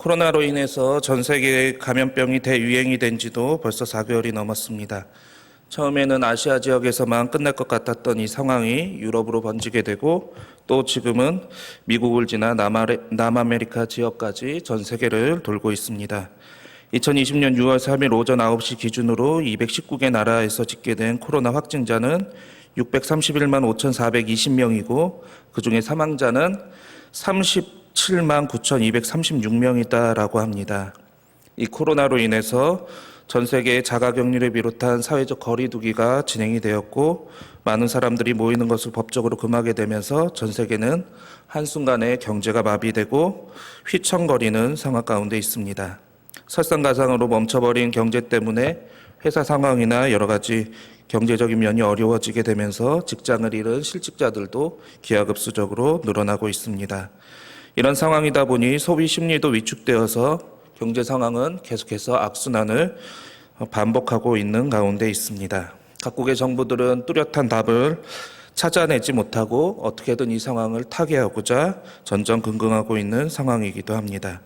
코로나로 인해서 전 세계 감염병이 대유행이 된 지도 벌써 4개월이 넘었습니다. 처음에는 아시아 지역에서만 끝날 것 같았던 이 상황이 유럽으로 번지게 되고 또 지금은 미국을 지나 남아메리카 지역까지 전 세계를 돌고 있습니다. 2020년 6월 3일 오전 9시 기준으로 219개 나라에서 집계된 코로나 확진자는 631만 5,420명이고 그중에 사망자는 37만 9,236명이다라고 합니다. 이 코로나로 인해서 전 세계의 자가격리를 비롯한 사회적 거리두기가 진행이 되었고 많은 사람들이 모이는 것을 법적으로 금하게 되면서 전 세계는 한순간에 경제가 마비되고 휘청거리는 상황 가운데 있습니다. 설상가상으로 멈춰버린 경제 때문에 회사 상황이나 여러 가지 경제적인 면이 어려워지게 되면서 직장을 잃은 실직자들도 기하급수적으로 늘어나고 있습니다. 이런 상황이다 보니 소비 심리도 위축되어서 경제 상황은 계속해서 악순환을 반복하고 있는 가운데 있습니다. 각국의 정부들은 뚜렷한 답을 찾아내지 못하고 어떻게든 이 상황을 타개하고자 전전긍긍하고 있는 상황이기도 합니다.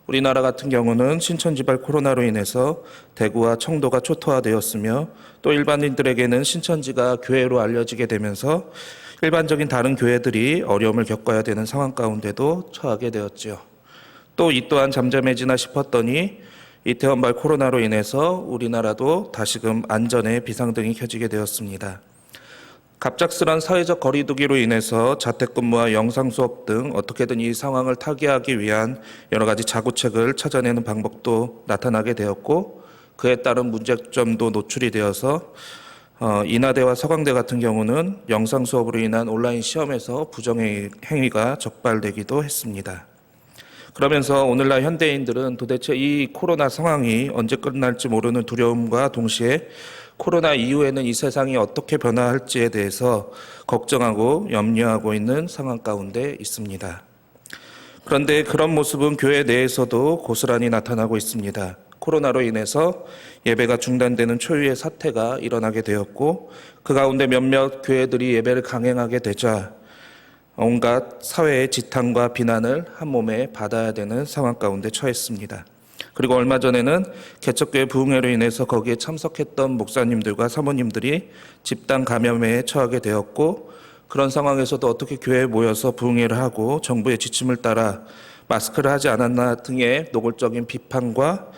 우리나라 같은 경우는 신천지발 코로나로 인해서 대구와 청도가 초토화되었으며 또 일반인들에게는 신천지가 교회로 알려지게 되면서 일반적인 다른 교회들이 어려움을 겪어야 되는 상황 가운데도 처하게 되었지요. 또 이 또한 잠잠해지나 싶었더니 이태원발 코로나로 인해서 우리나라도 다시금 안전에 비상등이 켜지게 되었습니다. 갑작스런 사회적 거리두기로 인해서 자택근무와 영상수업 등 어떻게든 이 상황을 타개하기 위한 여러 가지 자구책을 찾아내는 방법도 나타나게 되었고 그에 따른 문제점도 노출이 되어서 인하대와 서강대 같은 경우는 영상수업으로 인한 온라인 시험에서 부정행위가 적발되기도 했습니다. 그러면서 오늘날 현대인들은 도대체 이 코로나 상황이 언제 끝날지 모르는 두려움과 동시에 코로나 이후에는 이 세상이 어떻게 변화할지에 대해서 걱정하고 염려하고 있는 상황 가운데 있습니다. 그런데 그런 모습은 교회 내에서도 고스란히 나타나고 있습니다. 코로나로 인해서 예배가 중단되는 초유의 사태가 일어나게 되었고 그 가운데 몇몇 교회들이 예배를 강행하게 되자 온갖 사회의 지탄과 비난을 한 몸에 받아야 되는 상황 가운데 처했습니다. 그리고 얼마 전에는 개척교회 부흥회로 인해서 거기에 참석했던 목사님들과 사모님들이 집단 감염에 처하게 되었고 그런 상황에서도 어떻게 교회에 모여서 부흥회를 하고 정부의 지침을 따라 마스크를 하지 않았나 등의 노골적인 비판과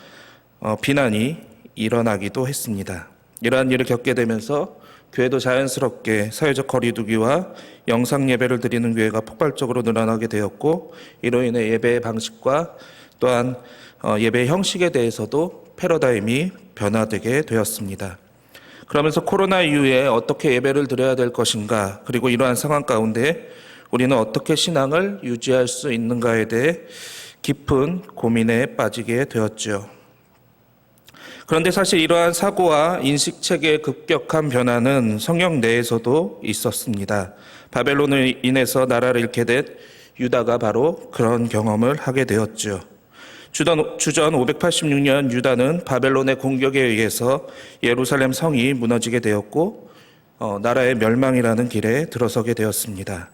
비난이 일어나기도 했습니다. 이러한 일을 겪게 되면서 교회도 자연스럽게 사회적 거리두기와 영상 예배를 드리는 교회가 폭발적으로 늘어나게 되었고 이로 인해 예배의 방식과 또한 예배 형식에 대해서도 패러다임이 변화되게 되었습니다. 그러면서 코로나 이후에 어떻게 예배를 드려야 될 것인가 그리고 이러한 상황 가운데 우리는 어떻게 신앙을 유지할 수 있는가에 대해 깊은 고민에 빠지게 되었죠. 그런데 사실 이러한 사고와 인식체계의 급격한 변화는 성경 내에서도 있었습니다. 바벨론으로 인해서 나라를 잃게 된 유다가 바로 그런 경험을 하게 되었죠. 주전 586년 유다는 바벨론의 공격에 의해서 예루살렘 성이 무너지게 되었고 나라의 멸망이라는 길에 들어서게 되었습니다.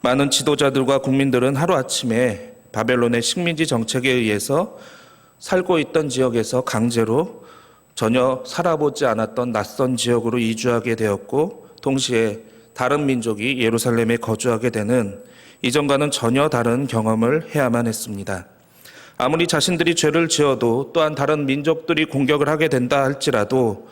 많은 지도자들과 국민들은 하루아침에 바벨론의 식민지 정책에 의해서 살고 있던 지역에서 강제로 전혀 살아보지 않았던 낯선 지역으로 이주하게 되었고 동시에 다른 민족이 예루살렘에 거주하게 되는 이전과는 전혀 다른 경험을 해야만 했습니다. 아무리 자신들이 죄를 지어도 또한 다른 민족들이 공격을 하게 된다 할지라도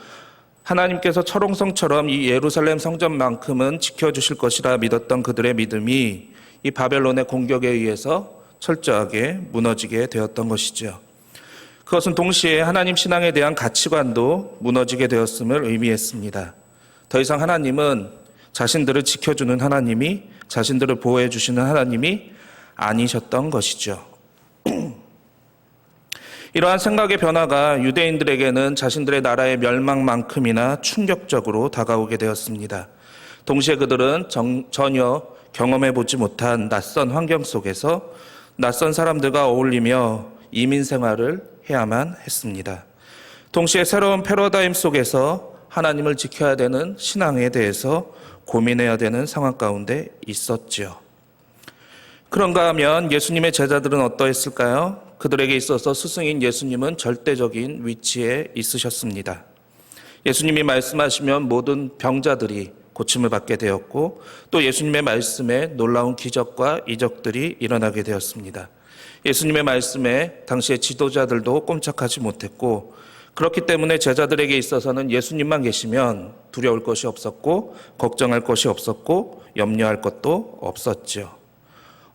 하나님께서 철옹성처럼 이 예루살렘 성전만큼은 지켜주실 것이라 믿었던 그들의 믿음이 이 바벨론의 공격에 의해서 철저하게 무너지게 되었던 것이죠. 그것은 동시에 하나님 신앙에 대한 가치관도 무너지게 되었음을 의미했습니다. 더 이상 하나님은 자신들을 지켜주는 하나님이 자신들을 보호해 주시는 하나님이 아니셨던 것이죠. 이러한 생각의 변화가 유대인들에게는 자신들의 나라의 멸망만큼이나 충격적으로 다가오게 되었습니다. 동시에 그들은 전혀 경험해보지 못한 낯선 환경 속에서 낯선 사람들과 어울리며 이민 생활을 해야만 했습니다. 동시에 새로운 패러다임 속에서 하나님을 지켜야 되는 신앙에 대해서 고민해야 되는 상황 가운데 있었지요. 그런가 하면 예수님의 제자들은 어떠했을까요? 그들에게 있어서 스승인 예수님은 절대적인 위치에 있으셨습니다. 예수님이 말씀하시면 모든 병자들이 고침을 받게 되었고 또 예수님의 말씀에 놀라운 기적과 이적들이 일어나게 되었습니다. 예수님의 말씀에 당시의 지도자들도 꼼짝하지 못했고 그렇기 때문에 제자들에게 있어서는 예수님만 계시면 두려울 것이 없었고 걱정할 것이 없었고 염려할 것도 없었죠.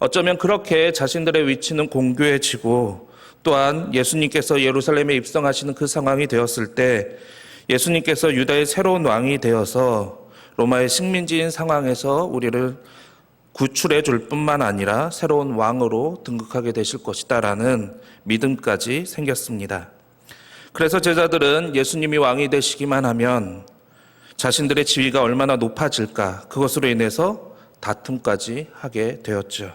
어쩌면 그렇게 자신들의 위치는 공고해지고 또한 예수님께서 예루살렘에 입성하시는 그 상황이 되었을 때 예수님께서 유다의 새로운 왕이 되어서 로마의 식민지인 상황에서 우리를 구출해 줄 뿐만 아니라 새로운 왕으로 등극하게 되실 것이다라는 믿음까지 생겼습니다. 그래서 제자들은 예수님이 왕이 되시기만 하면 자신들의 지위가 얼마나 높아질까 그것으로 인해서 다툼까지 하게 되었죠.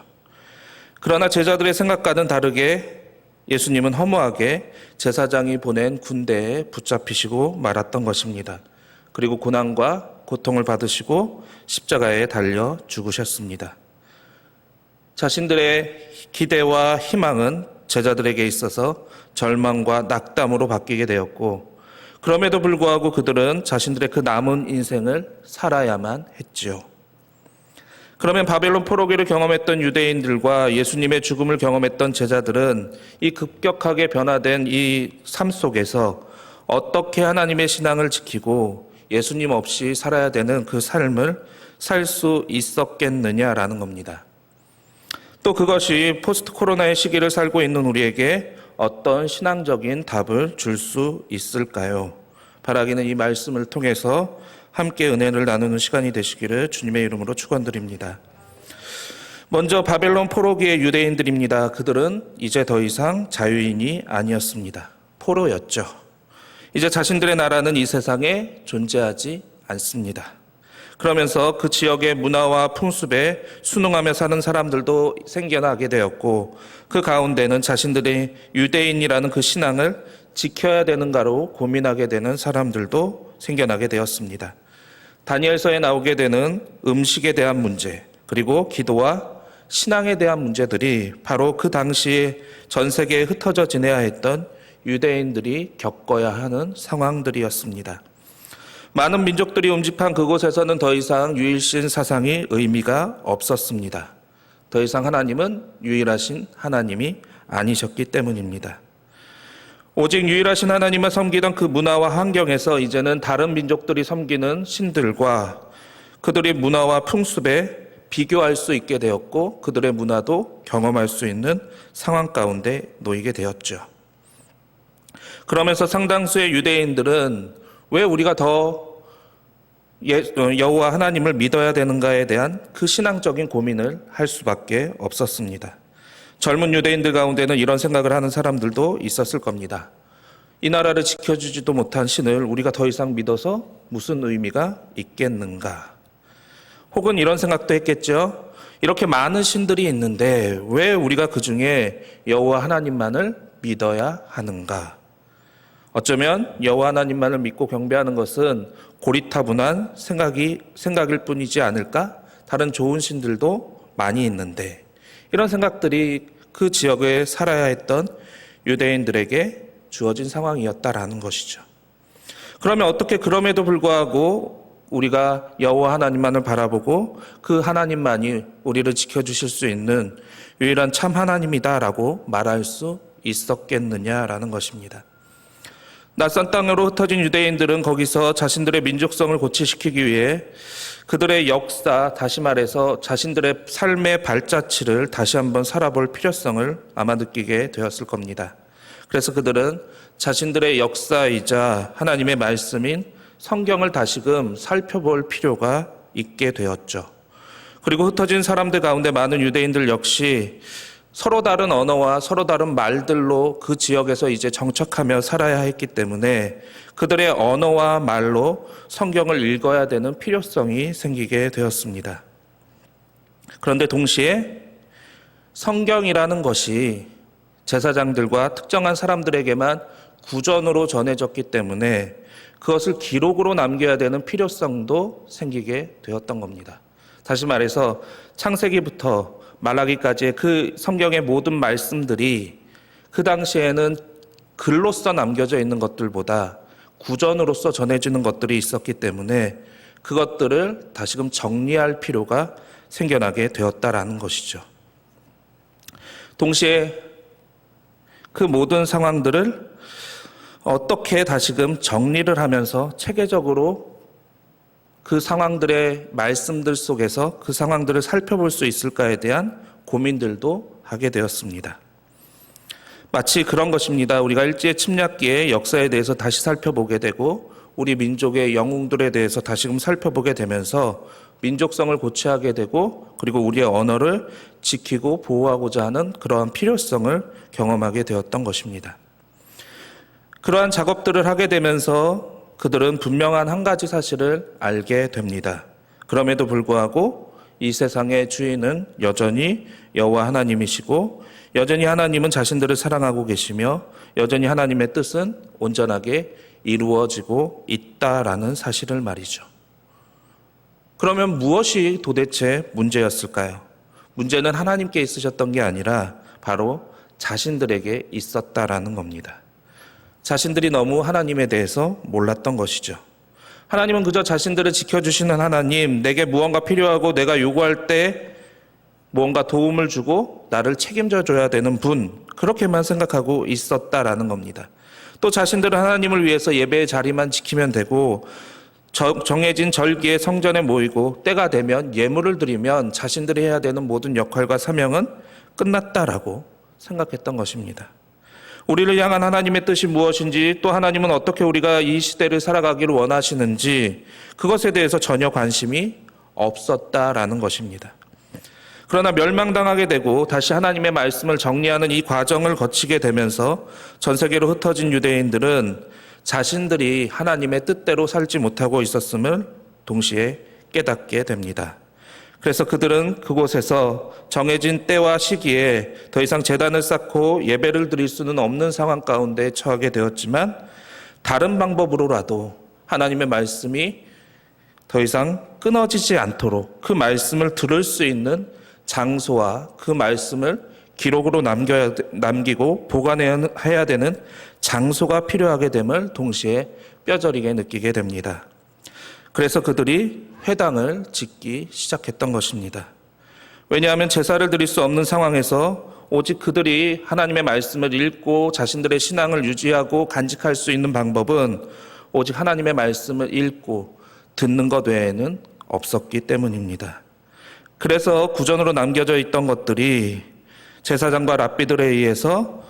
그러나 제자들의 생각과는 다르게 예수님은 허무하게 제사장이 보낸 군대에 붙잡히시고 말았던 것입니다. 그리고 고난과 고통을 받으시고 십자가에 달려 죽으셨습니다. 자신들의 기대와 희망은 제자들에게 있어서 절망과 낙담으로 바뀌게 되었고 그럼에도 불구하고 그들은 자신들의 그 남은 인생을 살아야만 했지요. 그러면 바벨론 포로기를 경험했던 유대인들과 예수님의 죽음을 경험했던 제자들은 이 급격하게 변화된 이 삶 속에서 어떻게 하나님의 신앙을 지키고 예수님 없이 살아야 되는 그 삶을 살 수 있었겠느냐라는 겁니다. 또 그것이 포스트 코로나의 시기를 살고 있는 우리에게 어떤 신앙적인 답을 줄 수 있을까요? 바라기는 이 말씀을 통해서 함께 은혜를 나누는 시간이 되시기를 주님의 이름으로 축원드립니다. 먼저 바벨론 포로기의 유대인들입니다. 그들은 이제 더 이상 자유인이 아니었습니다. 포로였죠. 이제 자신들의 나라는 이 세상에 존재하지 않습니다. 그러면서 그 지역의 문화와 풍습에 순응하며 사는 사람들도 생겨나게 되었고 그 가운데는 자신들이 유대인이라는 그 신앙을 지켜야 되는가로 고민하게 되는 사람들도 생겨나게 되었습니다. 다니엘서에 나오게 되는 음식에 대한 문제 그리고 기도와 신앙에 대한 문제들이 바로 그 당시에 전 세계에 흩어져 지내야 했던 유대인들이 겪어야 하는 상황들이었습니다. 많은 민족들이 음집한 그곳에서는 더 이상 유일신 사상이 의미가 없었습니다. 더 이상 하나님은 유일하신 하나님이 아니셨기 때문입니다. 오직 유일하신 하나님만 섬기던 그 문화와 환경에서 이제는 다른 민족들이 섬기는 신들과 그들의 문화와 풍습에 비교할 수 있게 되었고 그들의 문화도 경험할 수 있는 상황 가운데 놓이게 되었죠. 그러면서 상당수의 유대인들은 왜 우리가 더 여호와 하나님을 믿어야 되는가에 대한 그 신앙적인 고민을 할 수밖에 없었습니다. 젊은 유대인들 가운데는 이런 생각을 하는 사람들도 있었을 겁니다. 이 나라를 지켜주지도 못한 신을 우리가 더 이상 믿어서 무슨 의미가 있겠는가? 혹은 이런 생각도 했겠죠. 이렇게 많은 신들이 있는데 왜 우리가 그 중에 여호와 하나님만을 믿어야 하는가? 어쩌면 여호와 하나님만을 믿고 경배하는 것은 고리타분한 생각일 뿐이지 않을까? 다른 좋은 신들도 많이 있는데 이런 생각들이 그 지역에 살아야 했던 유대인들에게 주어진 상황이었다라는 것이죠. 그러면 어떻게 그럼에도 불구하고 우리가 여호와 하나님만을 바라보고 그 하나님만이 우리를 지켜주실 수 있는 유일한 참 하나님이다라고 말할 수 있었겠느냐라는 것입니다. 낯선 땅으로 흩어진 유대인들은 거기서 자신들의 민족성을 고취시키기 위해 그들의 역사, 다시 말해서 자신들의 삶의 발자취를 다시 한번 살아볼 필요성을 아마 느끼게 되었을 겁니다. 그래서 그들은 자신들의 역사이자 하나님의 말씀인 성경을 다시금 살펴볼 필요가 있게 되었죠. 그리고 흩어진 사람들 가운데 많은 유대인들 역시 서로 다른 언어와 서로 다른 말들로 그 지역에서 이제 정착하며 살아야 했기 때문에 그들의 언어와 말로 성경을 읽어야 되는 필요성이 생기게 되었습니다. 그런데 동시에 성경이라는 것이 제사장들과 특정한 사람들에게만 구전으로 전해졌기 때문에 그것을 기록으로 남겨야 되는 필요성도 생기게 되었던 겁니다. 다시 말해서 창세기부터 말라기까지의 그 성경의 모든 말씀들이 그 당시에는 글로써 남겨져 있는 것들보다 구전으로서 전해지는 것들이 있었기 때문에 그것들을 다시금 정리할 필요가 생겨나게 되었다라는 것이죠. 동시에 그 모든 상황들을 어떻게 다시금 정리를 하면서 체계적으로 그 상황들의 말씀들 속에서 그 상황들을 살펴볼 수 있을까에 대한 고민들도 하게 되었습니다. 마치 그런 것입니다. 우리가 일제 침략기의 역사에 대해서 다시 살펴보게 되고 우리 민족의 영웅들에 대해서 다시금 살펴보게 되면서 민족성을 고취하게 되고 그리고 우리의 언어를 지키고 보호하고자 하는 그러한 필요성을 경험하게 되었던 것입니다. 그러한 작업들을 하게 되면서 그들은 분명한 한 가지 사실을 알게 됩니다. 그럼에도 불구하고 이 세상의 주인은 여전히 여호와 하나님이시고 여전히 하나님은 자신들을 사랑하고 계시며 여전히 하나님의 뜻은 온전하게 이루어지고 있다라는 사실을 말이죠. 그러면 무엇이 도대체 문제였을까요? 문제는 하나님께 있으셨던 게 아니라 바로 자신들에게 있었다라는 겁니다. 자신들이 너무 하나님에 대해서 몰랐던 것이죠. 하나님은 그저 자신들을 지켜주시는 하나님, 내게 무언가 필요하고 내가 요구할 때 무언가 도움을 주고 나를 책임져 줘야 되는 분, 그렇게만 생각하고 있었다라는 겁니다. 또 자신들은 하나님을 위해서 예배의 자리만 지키면 되고 정해진 절기에 성전에 모이고 때가 되면 예물을 드리면 자신들이 해야 되는 모든 역할과 사명은 끝났다라고 생각했던 것입니다. 우리를 향한 하나님의 뜻이 무엇인지 또 하나님은 어떻게 우리가 이 시대를 살아가기를 원하시는지 그것에 대해서 전혀 관심이 없었다라는 것입니다. 그러나 멸망당하게 되고 다시 하나님의 말씀을 정리하는 이 과정을 거치게 되면서 전 세계로 흩어진 유대인들은 자신들이 하나님의 뜻대로 살지 못하고 있었음을 동시에 깨닫게 됩니다. 그래서 그들은 그곳에서 정해진 때와 시기에 더 이상 제단을 쌓고 예배를 드릴 수는 없는 상황 가운데 처하게 되었지만 다른 방법으로라도 하나님의 말씀이 더 이상 끊어지지 않도록 그 말씀을 들을 수 있는 장소와 그 말씀을 기록으로 남기고 보관해야 되는 장소가 필요하게 됨을 동시에 뼈저리게 느끼게 됩니다. 그래서 그들이 회당을 짓기 시작했던 것입니다. 왜냐하면 제사를 드릴 수 없는 상황에서 오직 그들이 하나님의 말씀을 읽고 자신들의 신앙을 유지하고 간직할 수 있는 방법은 오직 하나님의 말씀을 읽고 듣는 것 외에는 없었기 때문입니다. 그래서 구전으로 남겨져 있던 것들이 제사장과 랍비들에 의해서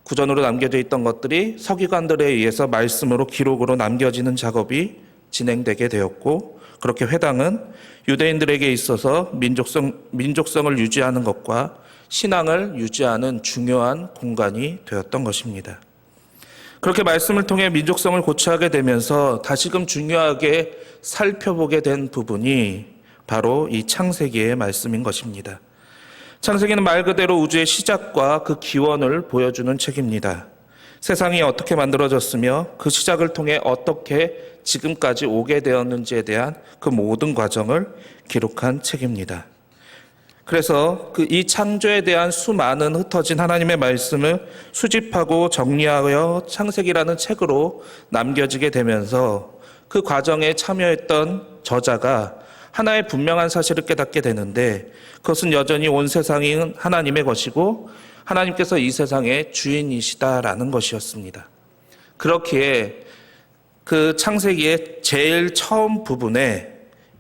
구전으로 남겨져 있던 것들이 서기관들에 의해서 말씀으로 기록으로 남겨지는 작업이 진행되게 되었고 그렇게 회당은 유대인들에게 있어서 민족성을 유지하는 것과 신앙을 유지하는 중요한 공간이 되었던 것입니다. 그렇게 말씀을 통해 민족성을 고취하게 되면서 다시금 중요하게 살펴보게 된 부분이 바로 이 창세기의 말씀인 것입니다. 창세기는 말 그대로 우주의 시작과 그 기원을 보여주는 책입니다. 세상이 어떻게 만들어졌으며 그 시작을 통해 어떻게 지금까지 오게 되었는지에 대한 그 모든 과정을 기록한 책입니다. 그래서 이 창조에 대한 수많은 흩어진 하나님의 말씀을 수집하고 정리하여 창세기라는 책으로 남겨지게 되면서 그 과정에 참여했던 저자가 하나의 분명한 사실을 깨닫게 되는데 그것은 여전히 온 세상이 하나님의 것이고 하나님께서 이 세상의 주인이시다라는 것이었습니다. 그렇기에 그 창세기의 제일 처음 부분에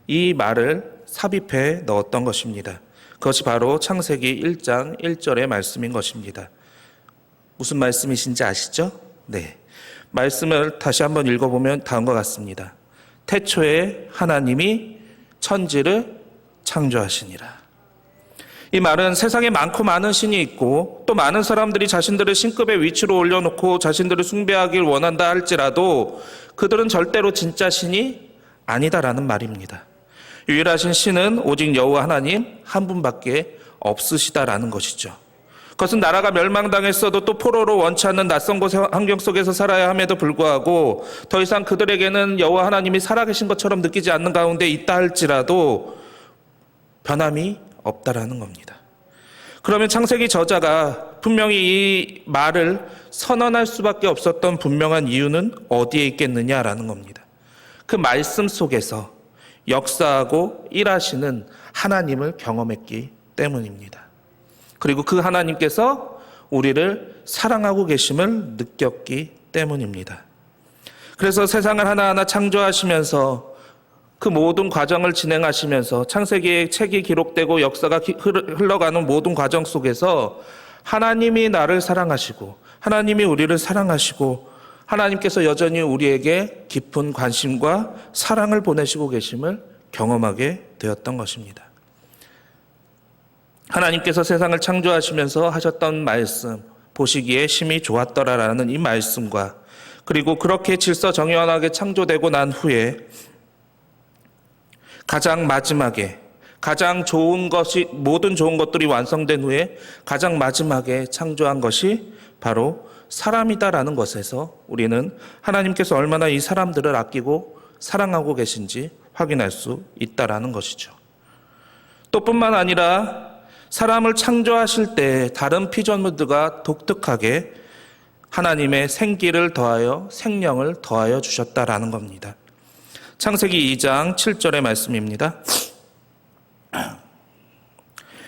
이 말을 삽입해 넣었던 것입니다. 그것이 바로 창세기 1장 1절의 말씀인 것입니다. 무슨 말씀이신지 아시죠? 네. 말씀을 다시 한번 읽어보면 다음과 같습니다. 태초에 하나님이 천지를 창조하시니라. 이 말은 세상에 많고 많은 신이 있고 또 많은 사람들이 자신들을 신급의 위치로 올려놓고 자신들을 숭배하길 원한다 할지라도 그들은 절대로 진짜 신이 아니다라는 말입니다. 유일하신 신은 오직 여호와 하나님 한 분밖에 없으시다라는 것이죠. 그것은 나라가 멸망당했어도 또 포로로 원치 않는 낯선 곳 환경 속에서 살아야 함에도 불구하고 더 이상 그들에게는 여호와 하나님이 살아계신 것처럼 느끼지 않는 가운데 있다 할지라도 변함이 없다라는 겁니다. 그러면 창세기 저자가 분명히 이 말을 선언할 수밖에 없었던 분명한 이유는 어디에 있겠느냐라는 겁니다. 그 말씀 속에서 역사하고 일하시는 하나님을 경험했기 때문입니다. 그리고 그 하나님께서 우리를 사랑하고 계심을 느꼈기 때문입니다. 그래서 세상을 하나하나 창조하시면서 그 모든 과정을 진행하시면서 창세기의 책이 기록되고 역사가 흘러가는 모든 과정 속에서 하나님이 나를 사랑하시고 하나님이 우리를 사랑하시고 하나님께서 여전히 우리에게 깊은 관심과 사랑을 보내시고 계심을 경험하게 되었던 것입니다. 하나님께서 세상을 창조하시면서 하셨던 말씀, 보시기에 심히 좋았더라라는 이 말씀과 그리고 그렇게 질서정연하게 창조되고 난 후에 가장 마지막에 가장 좋은 것이 모든 좋은 것들이 완성된 후에 가장 마지막에 창조한 것이 바로 사람이다라는 것에서 우리는 하나님께서 얼마나 이 사람들을 아끼고 사랑하고 계신지 확인할 수 있다라는 것이죠. 또 뿐만 아니라 사람을 창조하실 때 다른 피조물들과 독특하게 하나님의 생기를 더하여 생명을 더하여 주셨다라는 겁니다. 창세기 2장 7절의 말씀입니다.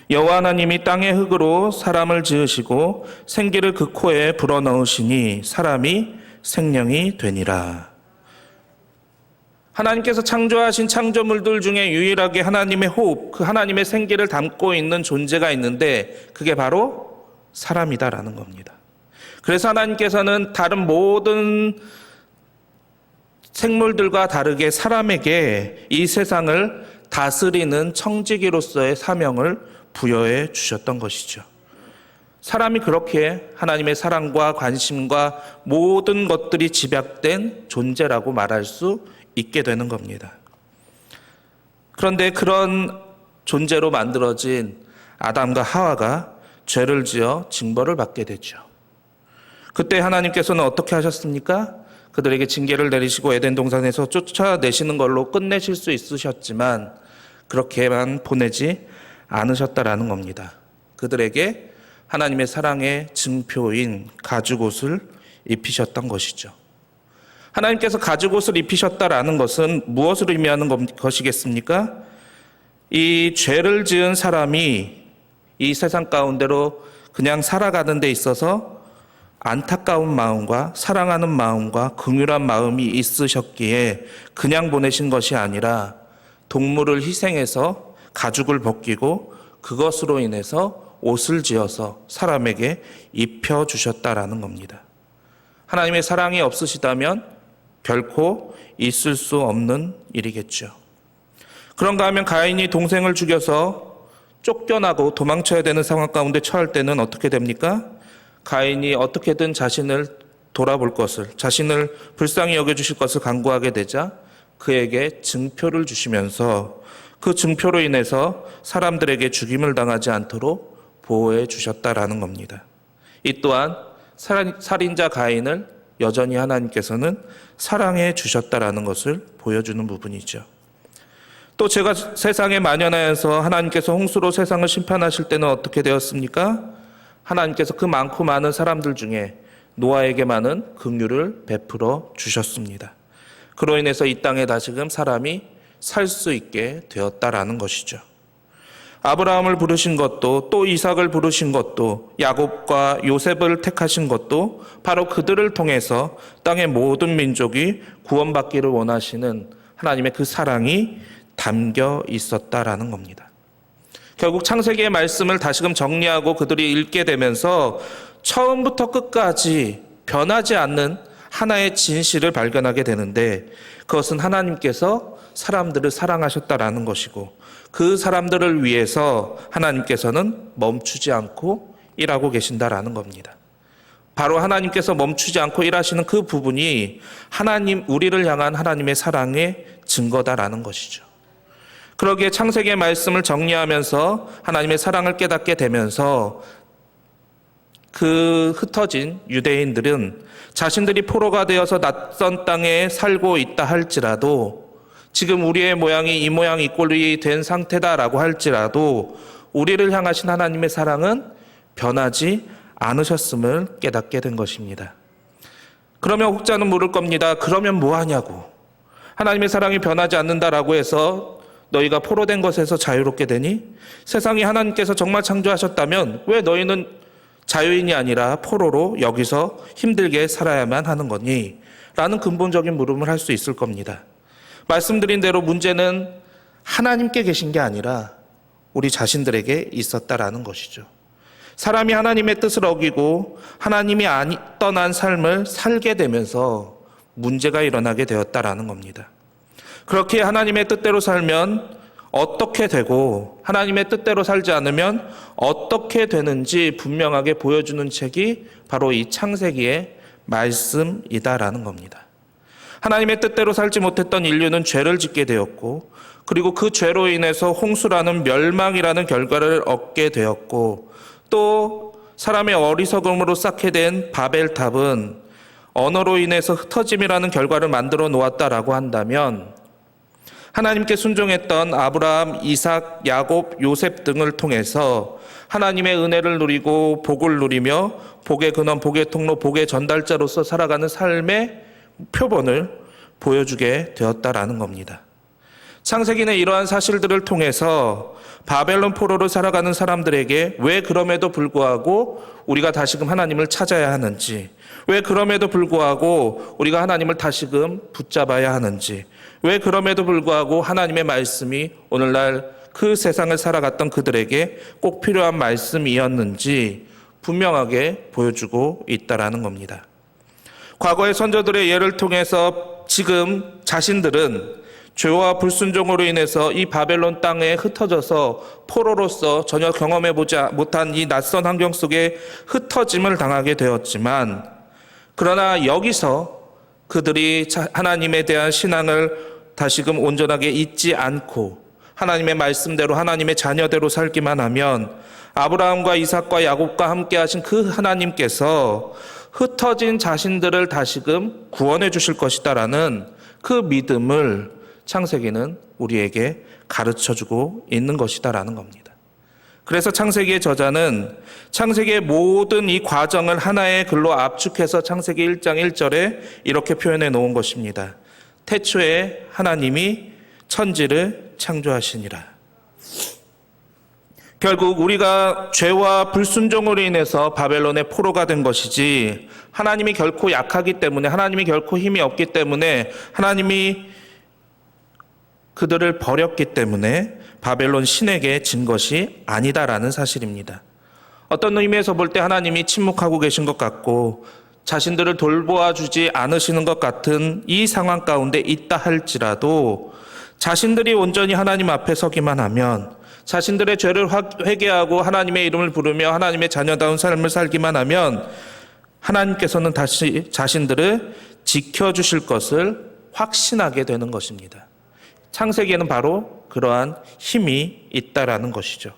여호와 하나님이 땅의 흙으로 사람을 지으시고 생기를 그 코에 불어넣으시니 사람이 생명이 되니라. 하나님께서 창조하신 창조물들 중에 유일하게 하나님의 호흡, 그 하나님의 생기를 담고 있는 존재가 있는데 그게 바로 사람이다라는 겁니다. 그래서 하나님께서는 다른 모든 생물들과 다르게 사람에게 이 세상을 다스리는 청지기로서의 사명을 부여해 주셨던 것이죠. 사람이 그렇게 하나님의 사랑과 관심과 모든 것들이 집약된 존재라고 말할 수 있게 되는 겁니다. 그런데 그런 존재로 만들어진 아담과 하와가 죄를 지어 징벌을 받게 되죠. 그때 하나님께서는 어떻게 하셨습니까? 그들에게 징계를 내리시고 에덴 동산에서 쫓아내시는 걸로 끝내실 수 있으셨지만 그렇게만 보내지 않으셨다라는 겁니다. 그들에게 하나님의 사랑의 증표인 가죽옷을 입히셨던 것이죠. 하나님께서 가죽옷을 입히셨다라는 것은 무엇을 의미하는 것이겠습니까? 이 죄를 지은 사람이 이 세상 가운데로 그냥 살아가는 데 있어서 안타까운 마음과 사랑하는 마음과 긍휼한 마음이 있으셨기에 그냥 보내신 것이 아니라 동물을 희생해서 가죽을 벗기고 그것으로 인해서 옷을 지어서 사람에게 입혀주셨다라는 겁니다. 하나님의 사랑이 없으시다면 결코 있을 수 없는 일이겠죠. 그런가 하면 가인이 동생을 죽여서 쫓겨나고 도망쳐야 되는 상황 가운데 처할 때는 어떻게 됩니까? 가인이 어떻게든 자신을 돌아볼 것을, 자신을 불쌍히 여겨주실 것을 간구하게 되자 그에게 증표를 주시면서 그 증표로 인해서 사람들에게 죽임을 당하지 않도록 보호해 주셨다라는 겁니다. 이 또한 살인자 가인을 여전히 하나님께서는 사랑해 주셨다라는 것을 보여주는 부분이죠. 또 죄가 세상에 만연하여서 하나님께서 홍수로 세상을 심판하실 때는 어떻게 되었습니까? 하나님께서 그 많고 많은 사람들 중에 노아에게만은 긍휼을 베풀어 주셨습니다. 그로 인해서 이 땅에 다시금 사람이 살 수 있게 되었다라는 것이죠. 아브라함을 부르신 것도 또 이삭을 부르신 것도 야곱과 요셉을 택하신 것도 바로 그들을 통해서 땅의 모든 민족이 구원받기를 원하시는 하나님의 그 사랑이 담겨 있었다라는 겁니다. 결국 창세기의 말씀을 다시금 정리하고 그들이 읽게 되면서 처음부터 끝까지 변하지 않는 하나의 진실을 발견하게 되는데 그것은 하나님께서 사람들을 사랑하셨다라는 것이고 그 사람들을 위해서 하나님께서는 멈추지 않고 일하고 계신다라는 겁니다. 바로 하나님께서 멈추지 않고 일하시는 그 부분이 하나님, 우리를 향한 하나님의 사랑의 증거다라는 것이죠. 그러기에 창세기의 말씀을 정리하면서 하나님의 사랑을 깨닫게 되면서 그 흩어진 유대인들은 자신들이 포로가 되어서 낯선 땅에 살고 있다 할지라도 지금 우리의 모양이 이 모양 이 꼴이 된 상태다라고 할지라도 우리를 향하신 하나님의 사랑은 변하지 않으셨음을 깨닫게 된 것입니다. 그러면 혹자는 물을 겁니다. 그러면 뭐 하냐고. 하나님의 사랑이 변하지 않는다라고 해서 너희가 포로된 것에서 자유롭게 되니? 세상이 하나님께서 정말 창조하셨다면 왜 너희는 자유인이 아니라 포로로 여기서 힘들게 살아야만 하는 거니? 라는 근본적인 물음을 할 수 있을 겁니다. 말씀드린 대로 문제는 하나님께 계신 게 아니라 우리 자신들에게 있었다라는 것이죠. 사람이 하나님의 뜻을 어기고 하나님이 떠난 삶을 살게 되면서 문제가 일어나게 되었다라는 겁니다. 그렇게 하나님의 뜻대로 살면 어떻게 되고 하나님의 뜻대로 살지 않으면 어떻게 되는지 분명하게 보여주는 책이 바로 이 창세기의 말씀이다라는 겁니다. 하나님의 뜻대로 살지 못했던 인류는 죄를 짓게 되었고, 그리고 그 죄로 인해서 홍수라는 멸망이라는 결과를 얻게 되었고, 또 사람의 어리석음으로 쌓게 된 바벨탑은 언어로 인해서 흩어짐이라는 결과를 만들어 놓았다라고 한다면, 하나님께 순종했던 아브라함, 이삭, 야곱, 요셉 등을 통해서 하나님의 은혜를 누리고 복을 누리며 복의 근원, 복의 통로, 복의 전달자로서 살아가는 삶의 표본을 보여주게 되었다라는 겁니다. 창세기는 이러한 사실들을 통해서 바벨론 포로로 살아가는 사람들에게 왜 그럼에도 불구하고 우리가 다시금 하나님을 찾아야 하는지, 왜 그럼에도 불구하고 우리가 하나님을 다시금 붙잡아야 하는지, 왜 그럼에도 불구하고 하나님의 말씀이 오늘날 그 세상을 살아갔던 그들에게 꼭 필요한 말씀이었는지 분명하게 보여주고 있다라는 겁니다. 과거의 선조들의 예를 통해서 지금 자신들은 죄와 불순종으로 인해서 이 바벨론 땅에 흩어져서 포로로서 전혀 경험해보지 못한 이 낯선 환경 속에 흩어짐을 당하게 되었지만, 그러나 여기서 그들이 하나님에 대한 신앙을 다시금 온전하게 잊지 않고 하나님의 말씀대로 하나님의 자녀대로 살기만 하면 아브라함과 이삭과 야곱과 함께 하신 그 하나님께서 흩어진 자신들을 다시금 구원해 주실 것이다라는 그 믿음을 창세기는 우리에게 가르쳐주고 있는 것이다라는 겁니다. 그래서 창세기의 저자는 창세기의 모든 이 과정을 하나의 글로 압축해서 창세기 1장 1절에 이렇게 표현해 놓은 것입니다. 태초에 하나님이 천지를 창조하시니라. 결국 우리가 죄와 불순종으로 인해서 바벨론의 포로가 된 것이지, 하나님이 결코 약하기 때문에, 하나님이 결코 힘이 없기 때문에, 하나님이 그들을 버렸기 때문에 바벨론 신에게 진 것이 아니다라는 사실입니다. 어떤 의미에서 볼 때 하나님이 침묵하고 계신 것 같고 자신들을 돌보아 주지 않으시는 것 같은 이 상황 가운데 있다 할지라도, 자신들이 온전히 하나님 앞에 서기만 하면, 자신들의 죄를 회개하고 하나님의 이름을 부르며 하나님의 자녀다운 삶을 살기만 하면 하나님께서는 다시 자신들을 지켜주실 것을 확신하게 되는 것입니다. 창세기에는 바로 그러한 힘이 있다라는 것이죠.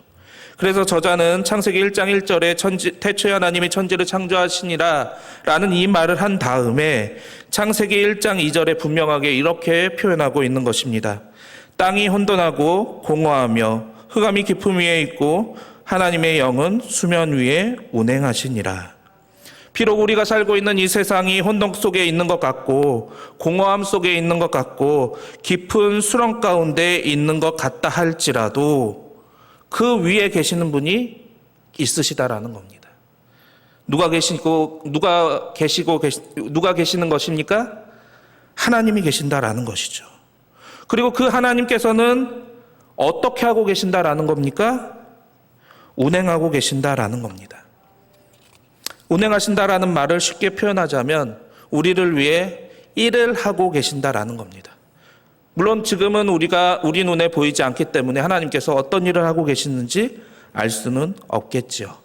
그래서 저자는 창세기 1장 1절에 태초에 하나님이 천지를 창조하시니라 라는 이 말을 한 다음에 창세기 1장 2절에 분명하게 이렇게 표현하고 있는 것입니다. 땅이 혼돈하고 공허하며 흑암이 깊음 위에 있고 하나님의 영은 수면 위에 운행하시니라. 비록 우리가 살고 있는 이 세상이 혼돈 속에 있는 것 같고 공허함 속에 있는 것 같고 깊은 수렁 가운데 있는 것 같다 할지라도 그 위에 계시는 분이 있으시다라는 겁니다. 누가 계시는 것입니까? 하나님이 계신다라는 것이죠. 그리고 그 하나님께서는 어떻게 하고 계신다라는 겁니까? 운행하고 계신다라는 겁니다. 운행하신다라는 말을 쉽게 표현하자면 우리를 위해 일을 하고 계신다라는 겁니다. 물론 지금은 우리 눈에 보이지 않기 때문에 하나님께서 어떤 일을 하고 계시는지 알 수는 없겠지요.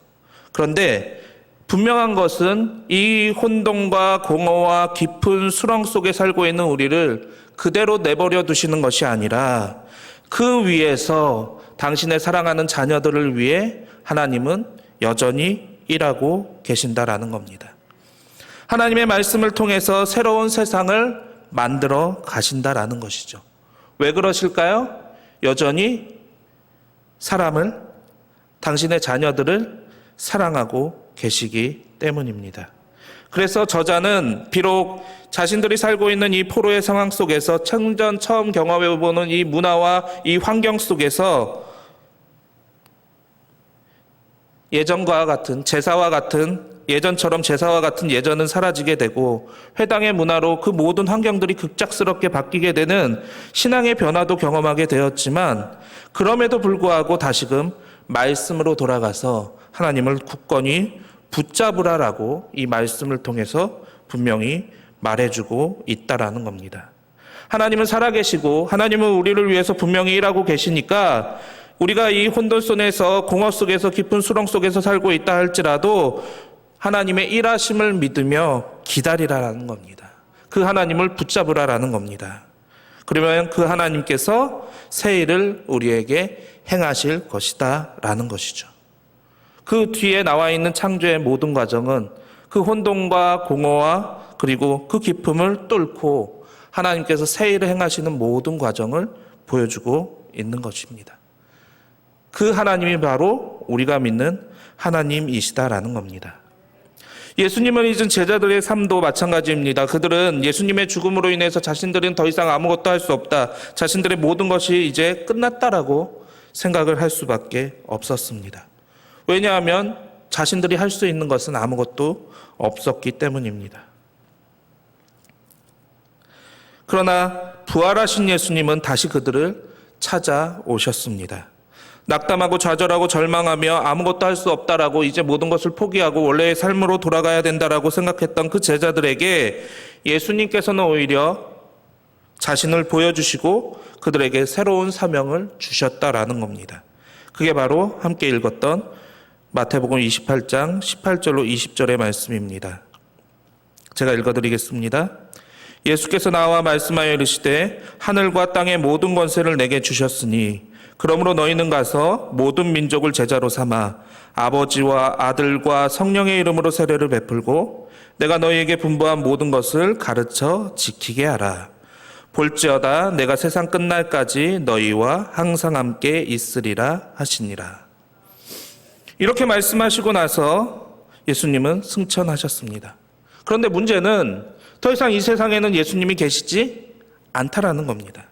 그런데 분명한 것은 이 혼돈과 공허와 깊은 수렁 속에 살고 있는 우리를 그대로 내버려 두시는 것이 아니라 그 위에서 당신의 사랑하는 자녀들을 위해 하나님은 여전히 일하고 계신다라는 겁니다. 하나님의 말씀을 통해서 새로운 세상을 만들어 가신다라는 것이죠. 왜 그러실까요? 여전히 사람을 당신의 자녀들을 사랑하고 계시기 때문입니다. 그래서 저자는 비록 자신들이 살고 있는 이 포로의 상황 속에서 생전 처음 경험해보는 이 문화와 이 환경 속에서 예전과 같은 제사와 같은 예전처럼 제사와 같은 예전은 사라지게 되고 회당의 문화로 그 모든 환경들이 급작스럽게 바뀌게 되는 신앙의 변화도 경험하게 되었지만 그럼에도 불구하고 다시금 말씀으로 돌아가서 하나님을 굳건히 붙잡으라라고 이 말씀을 통해서 분명히 말해주고 있다라는 겁니다. 하나님은 살아계시고 하나님은 우리를 위해서 분명히 일하고 계시니까 우리가 이 혼돈선에서 공허 속에서 깊은 수렁 속에서 살고 있다 할지라도 하나님의 일하심을 믿으며 기다리라라는 겁니다. 그 하나님을 붙잡으라라는 겁니다. 그러면 그 하나님께서 새 일을 우리에게 행하실 것이다 라는 것이죠. 그 뒤에 나와 있는 창조의 모든 과정은 그 혼돈과 공허와 그리고 그 깊음을 뚫고 하나님께서 새 일을 행하시는 모든 과정을 보여주고 있는 것입니다. 그 하나님이 바로 우리가 믿는 하나님이시다라는 겁니다. 예수님을 잊은 제자들의 삶도 마찬가지입니다. 그들은 예수님의 죽음으로 인해서 자신들은 더 이상 아무것도 할 수 없다. 자신들의 모든 것이 이제 끝났다라고 생각을 할 수밖에 없었습니다. 왜냐하면 자신들이 할 수 있는 것은 아무것도 없었기 때문입니다. 그러나 부활하신 예수님은 다시 그들을 찾아오셨습니다. 낙담하고 좌절하고 절망하며 아무것도 할 수 없다라고 이제 모든 것을 포기하고 원래의 삶으로 돌아가야 된다라고 생각했던 그 제자들에게 예수님께서는 오히려 자신을 보여주시고 그들에게 새로운 사명을 주셨다라는 겁니다. 그게 바로 함께 읽었던 마태복음 28장 18절로 20절의 말씀입니다. 제가 읽어드리겠습니다. 예수께서 나와 말씀하여 이르시되 하늘과 땅의 모든 권세를 내게 주셨으니 그러므로 너희는 가서 모든 민족을 제자로 삼아 아버지와 아들과 성령의 이름으로 세례를 베풀고 내가 너희에게 분부한 모든 것을 가르쳐 지키게 하라. 볼지어다 내가 세상 끝날까지 너희와 항상 함께 있으리라 하시니라. 이렇게 말씀하시고 나서 예수님은 승천하셨습니다. 그런데 문제는 더 이상 이 세상에는 예수님이 계시지 않다라는 겁니다.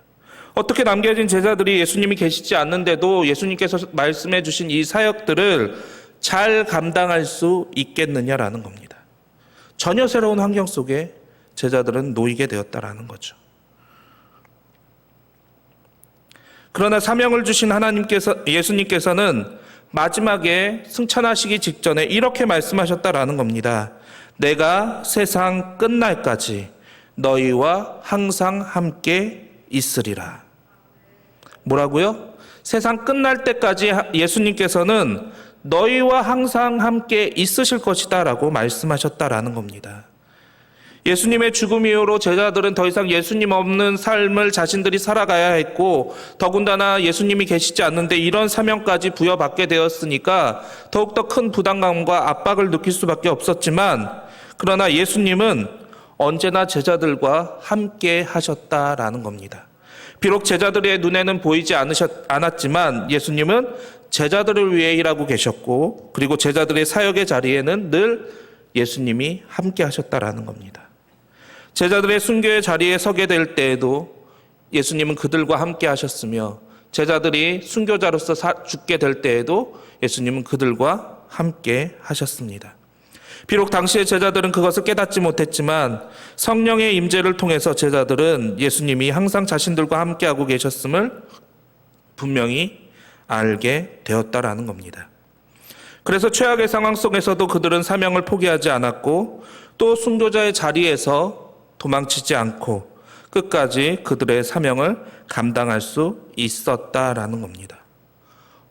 어떻게 남겨진 제자들이 예수님이 계시지 않는데도 예수님께서 말씀해 주신 이 사역들을 잘 감당할 수 있겠느냐라는 겁니다. 전혀 새로운 환경 속에 제자들은 놓이게 되었다라는 거죠. 그러나 사명을 주신 예수님께서는 마지막에 승천하시기 직전에 이렇게 말씀하셨다라는 겁니다. 내가 세상 끝날까지 너희와 항상 함께 있으리라. 뭐라고요? 세상 끝날 때까지 예수님께서는 너희와 항상 함께 있으실 것이다 라고 말씀하셨다라는 겁니다. 예수님의 죽음 이후로 제자들은 더 이상 예수님 없는 삶을 자신들이 살아가야 했고 더군다나 예수님이 계시지 않는데 이런 사명까지 부여받게 되었으니까 더욱더 큰 부담감과 압박을 느낄 수밖에 없었지만 그러나 예수님은 언제나 제자들과 함께 하셨다라는 겁니다. 비록 제자들의 눈에는 보이지 않았지만 예수님은 제자들을 위해 일하고 계셨고 그리고 제자들의 사역의 자리에는 늘 예수님이 함께 하셨다라는 겁니다. 제자들의 순교의 자리에 서게 될 때에도 예수님은 그들과 함께 하셨으며 제자들이 순교자로서 죽게 될 때에도 예수님은 그들과 함께 하셨습니다. 비록 당시의 제자들은 그것을 깨닫지 못했지만 성령의 임재를 통해서 제자들은 예수님이 항상 자신들과 함께하고 계셨음을 분명히 알게 되었다라는 겁니다. 그래서 최악의 상황 속에서도 그들은 사명을 포기하지 않았고 또 순교자의 자리에서 도망치지 않고 끝까지 그들의 사명을 감당할 수 있었다라는 겁니다.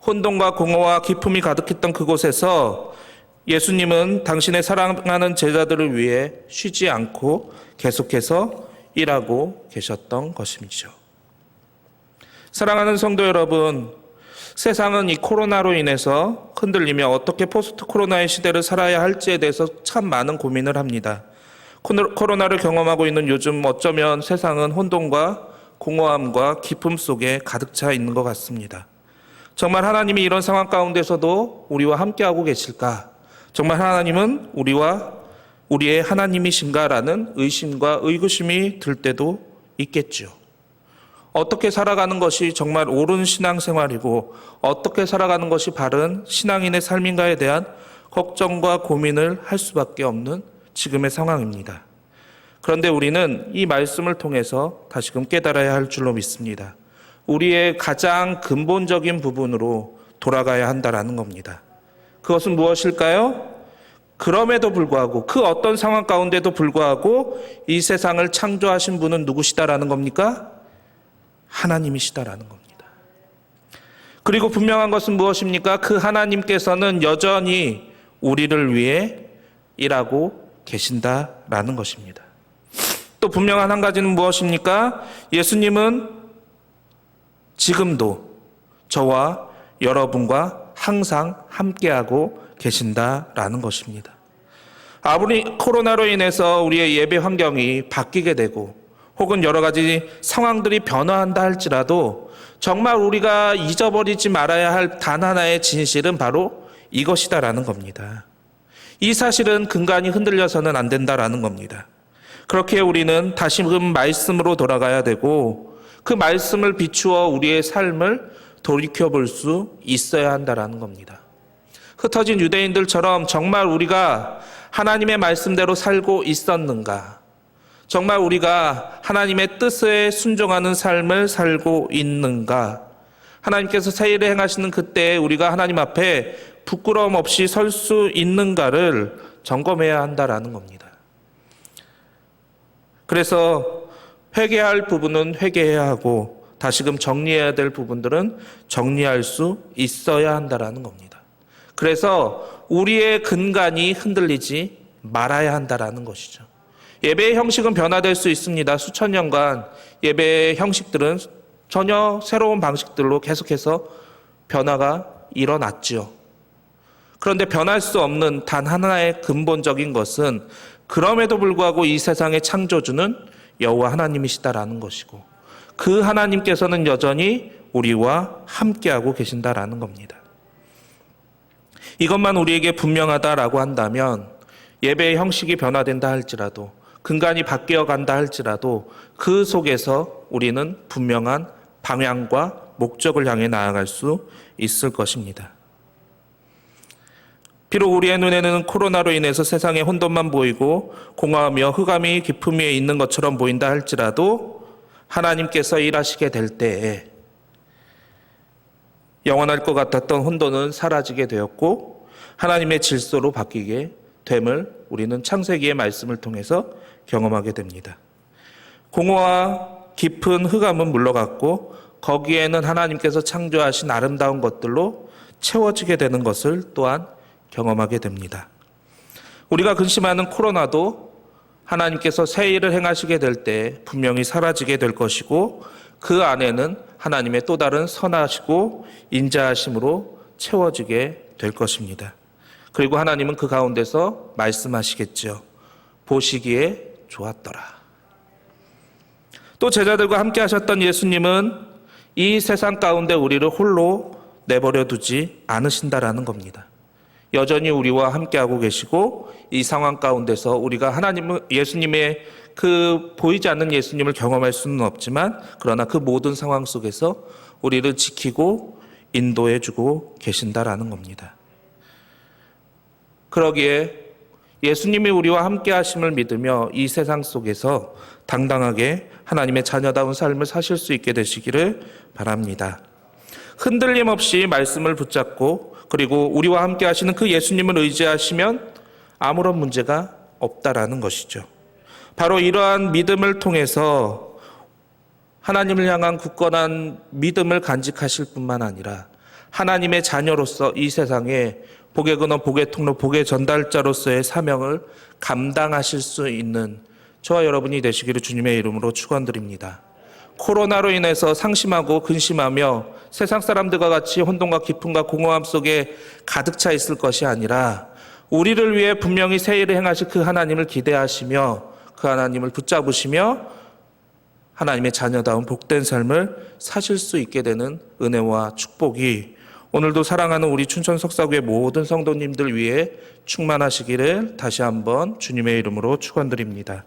혼돈과 공허와 기품이 가득했던 그곳에서 예수님은 당신의 사랑하는 제자들을 위해 쉬지 않고 계속해서 일하고 계셨던 것이죠. 사랑하는 성도 여러분, 세상은 이 코로나로 인해서 흔들리며 어떻게 포스트 코로나의 시대를 살아야 할지에 대해서 참 많은 고민을 합니다. 코로나를 경험하고 있는 요즘 어쩌면 세상은 혼돈과 공허함과 기쁨 속에 가득 차 있는 것 같습니다. 정말 하나님이 이런 상황 가운데서도 우리와 함께하고 계실까? 정말 하나님은 우리의 하나님이신가라는 의심과 의구심이 들 때도 있겠죠. 어떻게 살아가는 것이 정말 옳은 신앙생활이고 어떻게 살아가는 것이 바른 신앙인의 삶인가에 대한 걱정과 고민을 할 수밖에 없는 지금의 상황입니다. 그런데 우리는 이 말씀을 통해서 다시금 깨달아야 할 줄로 믿습니다. 우리의 가장 근본적인 부분으로 돌아가야 한다라는 겁니다. 그것은 무엇일까요? 그럼에도 불구하고 그 어떤 상황 가운데도 불구하고 이 세상을 창조하신 분은 누구시다라는 겁니까? 하나님이시다라는 겁니다. 그리고 분명한 것은 무엇입니까? 그 하나님께서는 여전히 우리를 위해 일하고 계신다라는 것입니다. 또 분명한 한 가지는 무엇입니까? 예수님은 지금도 저와 여러분과 항상 함께하고 계신다라는 것입니다. 아무리 코로나로 인해서 우리의 예배 환경이 바뀌게 되고 혹은 여러 가지 상황들이 변화한다 할지라도 정말 우리가 잊어버리지 말아야 할 단 하나의 진실은 바로 이것이다라는 겁니다. 이 사실은 근간이 흔들려서는 안 된다라는 겁니다. 그렇게 우리는 다시금 말씀으로 돌아가야 되고 그 말씀을 비추어 우리의 삶을 돌이켜볼 수 있어야 한다라는 겁니다. 흩어진 유대인들처럼 정말 우리가 하나님의 말씀대로 살고 있었는가? 정말 우리가 하나님의 뜻에 순종하는 삶을 살고 있는가? 하나님께서 새 일을 행하시는 그때 우리가 하나님 앞에 부끄러움 없이 설 수 있는가를 점검해야 한다라는 겁니다. 그래서 회개할 부분은 회개해야 하고 다시금 정리해야 될 부분들은 정리할 수 있어야 한다라는 겁니다. 그래서 우리의 근간이 흔들리지 말아야 한다라는 것이죠. 예배의 형식은 변화될 수 있습니다. 수천 년간 예배의 형식들은 전혀 새로운 방식들로 계속해서 변화가 일어났죠. 그런데 변할 수 없는 단 하나의 근본적인 것은 그럼에도 불구하고 이 세상의 창조주는 여호와 하나님이시다라는 것이고 그 하나님께서는 여전히 우리와 함께하고 계신다라는 겁니다. 이것만 우리에게 분명하다라고 한다면 예배의 형식이 변화된다 할지라도 근간이 바뀌어 간다 할지라도 그 속에서 우리는 분명한 방향과 목적을 향해 나아갈 수 있을 것입니다. 비록 우리의 눈에는 코로나로 인해서 세상에 혼돈만 보이고 공허하며 흑암이 깊음 위에 있는 것처럼 보인다 할지라도 하나님께서 일하시게 될 때에 영원할 것 같았던 혼돈은 사라지게 되었고 하나님의 질서로 바뀌게 됨을 우리는 창세기의 말씀을 통해서 경험하게 됩니다. 공허와 깊은 흑암은 물러갔고 거기에는 하나님께서 창조하신 아름다운 것들로 채워지게 되는 것을 또한 경험하게 됩니다. 우리가 근심하는 코로나도 하나님께서 새 일을 행하시게 될 때 분명히 사라지게 될 것이고 그 안에는 하나님의 또 다른 선하시고 인자하심으로 채워지게 될 것입니다. 그리고 하나님은 그 가운데서 말씀하시겠죠. 보시기에 좋았더라. 또 제자들과 함께 하셨던 예수님은 이 세상 가운데 우리를 홀로 내버려 두지 않으신다라는 겁니다. 여전히 우리와 함께하고 계시고 이 상황 가운데서 우리가 예수님의 그 보이지 않는 예수님을 경험할 수는 없지만 그러나 그 모든 상황 속에서 우리를 지키고 인도해주고 계신다라는 겁니다. 그러기에 예수님이 우리와 함께 하심을 믿으며 이 세상 속에서 당당하게 하나님의 자녀다운 삶을 사실 수 있게 되시기를 바랍니다. 흔들림 없이 말씀을 붙잡고 그리고 우리와 함께 하시는 그 예수님을 의지하시면 아무런 문제가 없다라는 것이죠. 바로 이러한 믿음을 통해서 하나님을 향한 굳건한 믿음을 간직하실 뿐만 아니라 하나님의 자녀로서 이 세상에 복의 근원, 복의 통로, 복의 전달자로서의 사명을 감당하실 수 있는 저와 여러분이 되시기를 주님의 이름으로 축원드립니다. 코로나로 인해서 상심하고 근심하며 세상 사람들과 같이 혼돈과 기쁨과 공허함 속에 가득 차 있을 것이 아니라 우리를 위해 분명히 새 일을 행하실 그 하나님을 기대하시며 그 하나님을 붙잡으시며 하나님의 자녀다운 복된 삶을 사실 수 있게 되는 은혜와 축복이 오늘도 사랑하는 우리 춘천 석사구의 모든 성도님들 위해 충만하시기를 다시 한번 주님의 이름으로 축원드립니다.